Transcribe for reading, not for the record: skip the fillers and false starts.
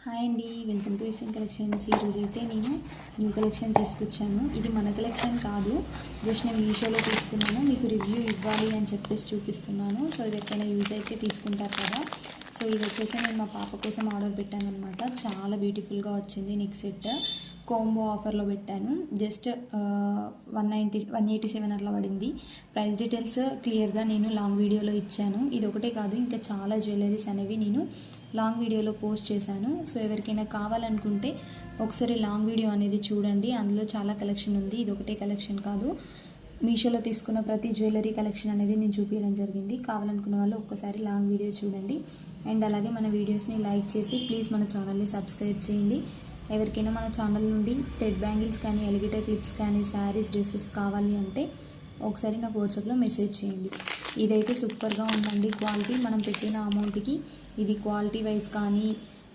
Hi అండి, welcome to SN collections. ఈరోజు అయితే నేను న్యూ కలెక్షన్ తీసుకొచ్చాను. ఇది మన కలెక్షన్ కాదు, జస్ట్ నేను మీషోలో తీసుకున్నాను. మీకు రివ్యూ ఇవ్వాలి అని చెప్పేసి చూపిస్తున్నాను. సో ఇది ఎక్కడైనా యూజ్ అయితే తీసుకుంటారు కదా. సో ఇది వచ్చేసి నేను మా పాప కోసం ఆర్డర్ పెట్టాను అనమాట. చాలా బ్యూటిఫుల్గా వచ్చింది. నెక్ సెట్ కాంబో ఆఫర్లో పెట్టాను. జస్ట్ 187 అట్లా పడింది. ప్రైస్ డీటెయిల్స్ క్లియర్గా నేను లాంగ్ వీడియోలో ఇచ్చాను. ఇది ఒకటే కాదు, ఇంకా చాలా జ్యువెలరీస్ అనేవి నేను లాంగ్ వీడియోలో పోస్ట్ చేశాను. సో ఎవరికైనా కావాలనుకుంటే ఒకసారి లాంగ్ వీడియో అనేది చూడండి. అందులో చాలా కలెక్షన్ ఉంది, ఇది ఒకటే కలెక్షన్ కాదు. మీషోలో తీసుకున్న ప్రతి జ్యువెలరీ కలెక్షన్ అనేది నేను చూపించడం జరిగింది. కావాలనుకున్న వాళ్ళు ఒక్కసారి లాంగ్ వీడియో చూడండి. అండ్ అలాగే మన వీడియోస్ని లైక్ చేసి ప్లీజ్ మన ఛానల్ని సబ్స్క్రైబ్ చేయండి. ఎవరికైనా మన ఛానల్ నుండి థ్రెడ్ బ్యాంగిల్స్ కానీ, ఎలిగేటర్ క్లిప్స్ కానీ, శారీస్, డ్రెస్సెస్ కావాలి అంటే ఒకసారి నాకు వాట్సాప్లో మెసేజ్ చేయండి. ఇదైతే సూపర్గా ఉందండి. క్వాలిటీ మనం పెట్టిన అమౌంట్కి ఇది క్వాలిటీ వైజ్ కానీ